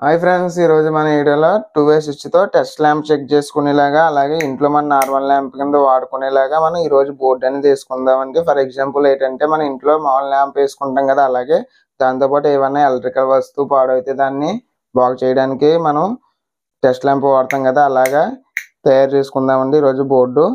Hi friends, ఈరోజు మన వీడియోలో 2-వే స్విచ్తో టెస్ట్ ల్యాంప్ చెక్ చేసుకునేలాగా, అలాగే ఇంట్లో మన నార్మల్ ల్యాంప్ కింద వాడుకునేలాగా మనం ఈరోజు బోర్డు అనేది తీసుకుందామండి. ఫర్ ఎగ్జాంపుల్ ఏంటంటే, మన ఇంట్లో మామూలు ల్యాంప్ వేసుకుంటాం కదా, అలాగే దాంతోపాటు ఏమన్నా ఎలక్ట్రికల్ వస్తువు పాడైతే దాన్ని బాగు చేయడానికి మనం టెస్ట్ ల్యాంప్ వాడతాం కదా, అలాగా తయారు చేసుకుందామండి ఈరోజు బోర్డు.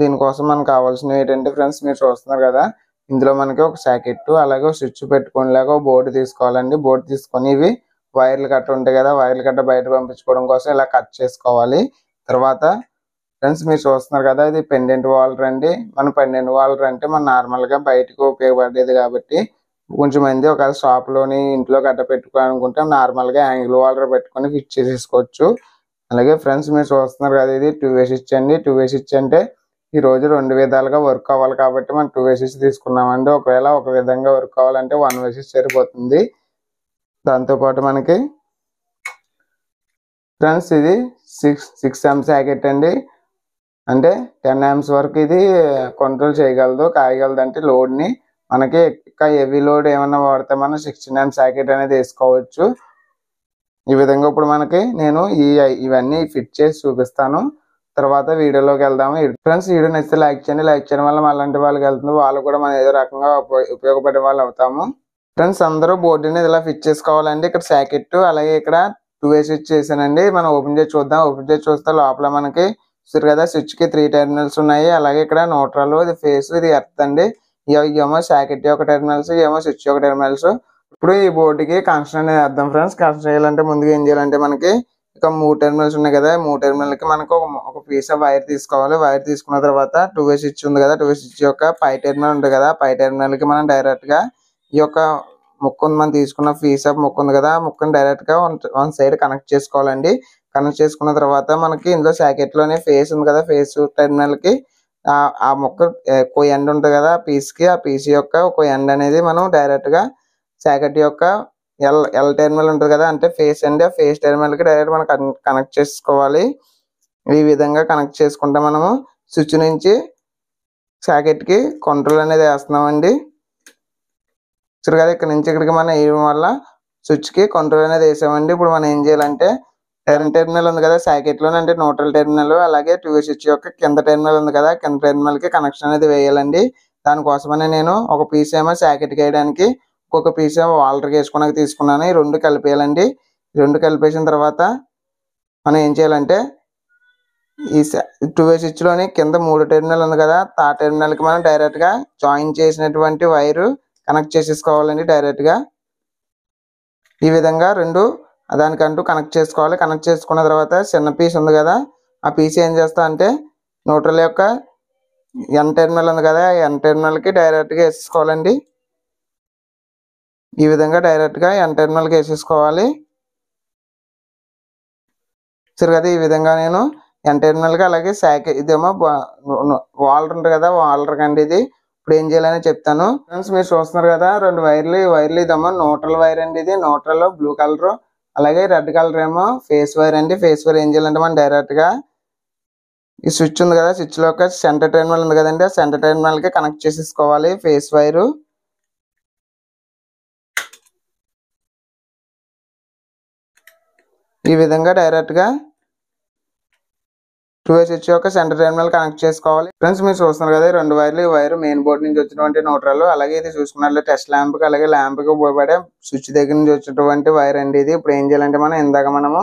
దీనికోసం మనకు కావాల్సినవి ఏంటంటే ఫ్రెండ్స్, మీరు చూస్తున్నారు కదా, ఇందులో మనకి ఒక సాకెట్ అలాగే స్విచ్ పెట్టుకునేలాగా బోర్డు తీసుకోవాలండి. బోర్డు తీసుకొని ఇవి వైర్లు కట్ట ఉంటాయి కదా, వైర్లు కట్ట బయట పంపించుకోవడం కోసం ఇలా కట్ చేసుకోవాలి. తర్వాత ఫ్రెండ్స్, మీరు చూస్తున్నారు కదా, ఇది పెండెంట్ వాల్డర్ అండి. మన పెండెంట్ వాల్డర్ అంటే మన నార్మల్గా బయటకు ఉపయోగపడేది కాబట్టి, కొంచెం మంది ఒక షాప్లోని ఇంట్లో గట్ట పెట్టుకోవాలనుకుంటే నార్మల్గా యాంగిల్ వాల్డర్ పెట్టుకొని ఫిక్స్ చేసేసుకోవచ్చు. అలాగే ఫ్రెండ్స్, మీరు చూస్తున్నారు కదా, ఇది 2-వే స్విచ్ అండి. 2-వే స్విచ్ అంటే ఈ రోజు 2 విధాలుగా వర్క్ అవ్వాలి కాబట్టి మనం 2-వే స్విచ్ తీసుకున్నామండి. ఒకవేళ ఒక విధంగా వర్క్ అవ్వాలంటే 1-వే స్విచ్ సరిపోతుంది. దాంతోపాటు మనకి ఫ్రెండ్స్ ఇది 6 amps సాకెట్ అండి. అంటే 10 amps వరకు ఇది కంట్రోల్ చేయగలదు, కాయగలదు. అంటే లోడ్ని మనకి ఇంకా హెవీ లోడ్ ఏమన్నా వాడితే మనం 16 amps సాకెట్ అనేది వేసుకోవచ్చు. ఈ విధంగా ఇప్పుడు మనకి నేను ఇవన్నీ ఫిట్ చేసి చూపిస్తాను. తర్వాత వీడియోలోకి వెళ్దాము. ఫ్రెండ్స్, వీడియో నచ్చితే లైక్ చేయండి. లైక్ చేయడం వల్ల అలాంటి వాళ్ళకి వెళ్తుంది, వాళ్ళు కూడా మనం ఏదో రకంగా ఉపయోగపడే వాళ్ళు అవుతాము. ఫ్రెండ్స్, అందరూ బోర్డుని ఇలా ఫిట్ చేసుకోవాలండి. ఇక్కడ సాకెట్ అలాగే ఇక్కడ 2-వే స్విచ్ చేశానండి. మనం ఓపెన్ చేసి చూద్దాం. ఓపెన్ చేసి చూస్తే లోపల మనకి చూసారు కదా, స్విచ్ కి 3 టెర్మినల్స్ ఉన్నాయి. అలాగే ఇక్కడ న్యూట్రల్, ఇది ఫేస్, ఇది ఎర్త్ అండి. ఇవేమో సాకెట్ యొక్క టెర్మినల్స్, ఇవేమో స్విచ్ యొక్క టెర్మినల్స్. ఇప్పుడు ఈ బోర్డుకి కనెక్షన్ అనేది వేద్దాం ఫ్రెండ్స్. కనెక్షన్ చేయాలంటే ముందుగా ఏం చేయాలంటే, మనకి ఇక 3 టెర్మినల్స్ ఉన్నాయి కదా, 3 టెర్మినల్ కి మనకు ఒక పీస్ ఆఫ్ వైర్ తీసుకోవాలి. వైర్ తీసుకున్న తర్వాత 2-వే స్విచ్ ఉంది కదా, 2-వే స్విచ్ యొక్క పై టెర్మినల్ ఉంటుంది కదా, పై టెర్మినల్ కి మనం డైరెక్ట్ గా ఈ యొక్క ముక్కు మనం తీసుకున్న పీస్ ఆఫ్ ముక్కు ఉంది కదా, ముక్కుని డైరెక్ట్ గా వన్ సైడ్ కనెక్ట్ చేసుకోవాలండి. కనెక్ట్ చేసుకున్న తర్వాత మనకి ఇందులో సాకెట్ లోనే ఫేస్ ఉంది కదా, ఫేస్ టెర్మినల్ కి ఆ ముక్క ఒక ఎండ్ ఉంటుంది కదా పీస్ కి, ఆ పీస్ యొక్క ఒక ఎండ్ అనేది మనం డైరెక్ట్ గా సాకెట్ యొక్క ఎల్ టెర్మినల్ ఉంటుంది కదా, అంటే ఫేస్ అండి, ఆ ఫేస్ టెర్మినల్ కి డైరెక్ట్ మనం కనెక్ట్ చేసుకోవాలి. ఈ విధంగా కనెక్ట్ చేసుకుంటే మనము స్విచ్ నుంచి సాకెట్ కి కంట్రోల్ అనేది వేస్తున్నామండి. చూడు కదా, ఇక్కడ నుంచి ఇక్కడికి మనం వేయడం వల్ల స్విచ్ కి కంట్రోల్ అనేది వేసామండి. ఇప్పుడు మనం ఏం చేయాలంటే, టెర్మినల్ ఉంది కదా సాకెట్ లోనే, అంటే న్యూట్రల్ టెర్మినల్, అలాగే 2-వే స్విచ్ యొక్క కింద టెర్మినల్ ఉంది కదా, కింద టెర్మినల్ కి కనెక్షన్ అనేది వేయాలండి. దానికోసమనే నేను ఒక పీస్ ఏమో సాకెట్ కి వేయడానికి, ఒక్కొక్క పీస్ ఏమో వాల్డర్ వేసుకోవడానికి తీసుకున్నాను. ఈ రెండు కలిపేయాలండి. ఈ రెండు కలిపేసిన తర్వాత మనం ఏం చేయాలంటే, ఈ 2-వే స్విచ్ లోని కింద 3 టెర్మినల్ ఉంది కదా, ఆ టెర్మినల్ కి మనం డైరెక్ట్ గా జాయిన్ చేసినటువంటి వైరు కనెక్ట్ చేసేసుకోవాలండి డైరెక్ట్ గా. ఈ విధంగా రెండు దానికంటూ కనెక్ట్ చేసుకోవాలి. కనెక్ట్ చేసుకున్న తర్వాత చిన్న పీస్ ఉంది కదా, ఆ పీస్ ఏం చేస్తా అంటే న్యూట్రల్ యొక్క ఎన్ టెర్మినల్ ఉంది కదా, ఎన్ టెర్మినల్ కి డైరెక్ట్ గా వేసేసుకోవాలండి. ఈ విధంగా డైరెక్ట్ గా ఎన్ టెర్మినల్ కి వేసేసుకోవాలి. సరే కదా, ఈ విధంగా నేను ఎన్ టెర్మినల్ కి, అలాగే సాకెట్ ఇదేమో వాల్డర్ ఉంటుంది కదా, వాల్డర్ కండి ఇది. ఇప్పుడు ఏం చేయాలని చెప్తాను. ఫ్రెండ్స్, మీరు చూస్తున్నారు కదా, 2 వైర్లు. ఈ వైర్లు ఇదేమో న్యూట్రల్ వైర్ అండి. ఇది న్యూట్రల్ బ్లూ కలర్, అలాగే రెడ్ కలర్ ఏమో ఫేస్ వైర్ అండి. ఫేస్ వైర్ ఏం చేయాలంటే మనం డైరెక్ట్ గా ఈ స్విచ్ ఉంది కదా, స్విచ్ లో ఒక సెంటర్ టెర్మినల్ ఉంది కదండి, ఆ సెంటర్ టెర్మినల్ కి కనెక్ట్ చేసేసుకోవాలి ఫేస్ వైరు. ఈ విధంగా డైరెక్ట్ గా 2-వే స్విచ్ యొక్క సెంటర్ టెర్మినల్ కనెక్ట్ చేసుకోవాలి. ఫ్రెండ్స్, మీరు చూస్తున్నారు కదా, 2 వైర్లు. ఈ వైర్ మెయిన్ బోర్డ్ నుంచి వచ్చినటువంటి న్యూట్రల్, అలాగే ఇది చూసుకున్నట్లే టెస్ట్ ల్యాంప్ కి, అలాగే ల్యాంప్ కి ఉపయోగపడే స్విచ్ దగ్గర నుంచి వచ్చినటువంటి వైర్ అండి ఇది. ఇప్పుడు ఏం చేయాలంటే, మనం ఇందాక మనము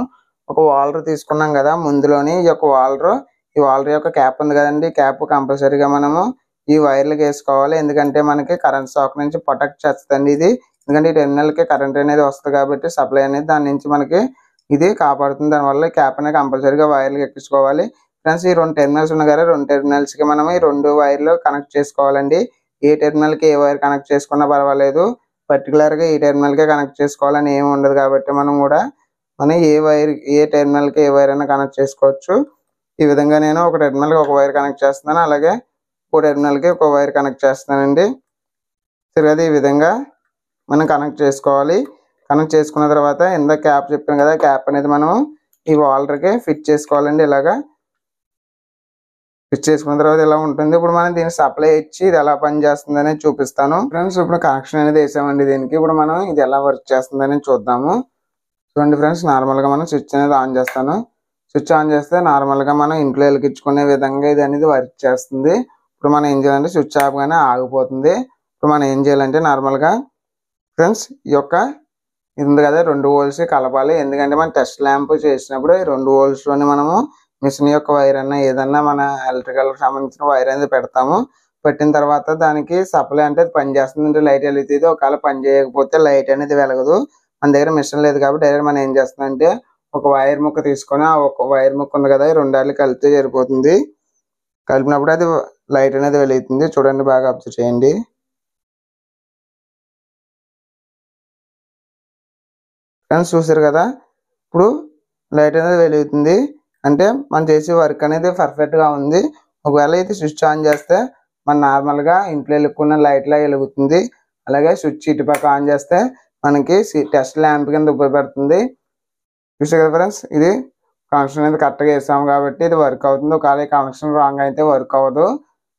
ఒక వాల్డర్ తీసుకున్నాం కదా ముందులోని, ఈ యొక్క వాల్డర్, ఈ వాల్డర్ యొక్క క్యాప్ ఉంది కదండి, క్యాప్ కంపల్సరీగా మనము ఈ వైర్లకు వేసుకోవాలి. ఎందుకంటే మనకి కరెంట్ షాక్ నుంచి ప్రొటెక్ట్ చేస్తుంది ఇది. ఎందుకంటే ఈ టెర్మినల్ కి కరెంట్ అనేది వస్తుంది కాబట్టి, సప్లై అనేది దాని నుంచి మనకి ఇది కాపాడుతుంది. దానివల్ల క్యాప్ అనేది కంపల్సరీగా వైర్లకు ఎక్కించుకోవాలి. ఫ్రెండ్స్, ఈ 2 టెర్మినల్స్ ఉన్నాయి కదా, 2 టెర్మినల్స్ కి మనం ఈ 2 వైర్లు కనెక్ట్ చేసుకోవాలండి. ఏ టెర్మినల్ కి ఏ వైర్ కనెక్ట్ చేసుకున్నా పర్వాలేదు, పర్టికులర్ గా ఈ టెర్మినల్ కే కనెక్ట్ చేసుకోవాలని ఏమి ఉండదు కాబట్టి మనం ఏ టెర్మినల్ కి ఏ వైర్ అయినా కనెక్ట్ చేసుకోవచ్చు. ఈ విధంగా నేను ఒక టెర్మినల్ కి ఒక వైర్ కనెక్ట్ చేస్తున్నాను, అలాగే ఒక టెర్మినల్ కి ఒక వైర్ కనెక్ట్ చేస్తున్నానండి. సరే కదా, ఈ విధంగా మనం కనెక్ట్ చేసుకోవాలి. కనెక్ట్ చేసుకున్న తర్వాత ఇందాక క్యాప్ చెప్పాను కదా, క్యాప్ అనేది మనం ఈ వాల్డర్ కి ఫిట్ చేసుకోవాలండి. ఇలాగా ఫిట్ చేసుకున్న తర్వాత ఇలా ఉంటుంది. ఇప్పుడు మనం దీన్ని సప్లై ఇచ్చి ఇది ఎలా పని చేస్తుంది అనేది చూపిస్తాను. ఫ్రెండ్స్, ఇప్పుడు కనెక్షన్ అనేది వేసామండి దీనికి. ఇప్పుడు మనం ఇది ఎలా వర్క్ చేస్తుంది అనేది చూద్దాము. చూడండి ఫ్రెండ్స్, నార్మల్గా మనం స్విచ్ అనేది ఆన్ చేస్తాను. స్విచ్ ఆన్ చేస్తే నార్మల్గా మనం ఇంట్లో వెలిగించుకునే విధంగా ఇది అనేది వర్క్ చేస్తుంది. ఇప్పుడు మనం ఏం చేయాలంటే స్విచ్ ఆఫ్గానే ఆగిపోతుంది. ఇప్పుడు మనం ఏం చేయాలంటే నార్మల్గా ఫ్రెండ్స్ ఈ యొక్క ఇది ఉంది కదా 2 వోల్ట్స్ కలపాలి. ఎందుకంటే మనం టెస్ట్ ల్యాంప్ చేసినప్పుడు ఈ 2 వోల్ట్స్లోని మనము మిషన్ యొక్క వైర్ అన్న ఏదన్నా మన ఎలక్ట్రికల్ సంబంధించిన వైర్ అనేది పెడతాము. పెట్టిన తర్వాత దానికి సప్లై అంటే పని చేస్తుంది, లైట్ వెలుగుతుంది. ఒకవేళ పని చేయకపోతే లైట్ అనేది వెలగదు. మన దగ్గర మిషన్ లేదు కాబట్టి డైరెక్ట్ మనం ఏం చేస్తామంటే ఒక వైర్ ముక్క తీసుకొని ఆ ఒక వైర్ ముక్క ఉంది కదా, ఈ రెండాళ్ళు కలిపితే సరిపోతుంది. కలిపినప్పుడు అది లైట్ అనేది వెలుగుతుంది. చూడండి, బాగా అబ్జర్వ్ చేయండి. ఫ్రెండ్స్ చూసారు కదా, ఇప్పుడు లైట్ అనేది వెలుగుతుంది. అంటే మనం చేసే వర్క్ అనేది పర్ఫెక్ట్గా ఉంది. ఒకవేళ ఇది స్విచ్ ఆన్ చేస్తే మన నార్మల్గా ఇంట్లో వెలుగుకున్న లైట్లా వెలుగుతుంది. అలాగే స్విచ్ ఇటుపక్క ఆన్ చేస్తే మనకి టెస్ట్ ల్యాంప్ కింద ఉపయోగపడుతుంది. చూసారు కదా ఫ్రెండ్స్, ఇది కనెక్షన్ అనేది కరెక్ట్గా వేసాము కాబట్టి ఇది వర్క్ అవుతుంది. ఒకవేళ కనెక్షన్ రాంగ్ అయితే వర్క్ అవ్వదు.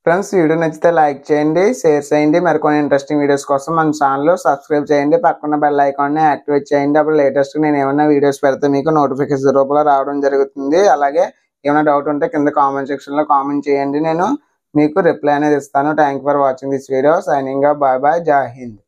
ఫ్రెండ్స్, వీడియో నచ్చితే లైక్ చేయండి, షేర్ చేయండి. మరికొన్ని ఇంట్రెస్టింగ్ వీడియోస్ కోసం మన ఛానల్ సబ్స్క్రైబ్ చేయండి. పక్కన బెల్ ఐకాన్ని యాక్టివేట్ చేయండి. అప్పుడు లేటెస్ట్ నేను ఏమైనా వీడియోస్ పెడితే మీకు నోటిఫికేషన్ రూపంలో రావడం జరుగుతుంది. అలాగే ఏమైనా డౌట్ ఉంటే కింద కామెంట్ సెక్షన్లో కామెంట్ చేయండి. నేను మీకు రిప్లై అనేది ఇస్తాను. Thank for watching this video. Signing off. Bye bye. జై హింద్.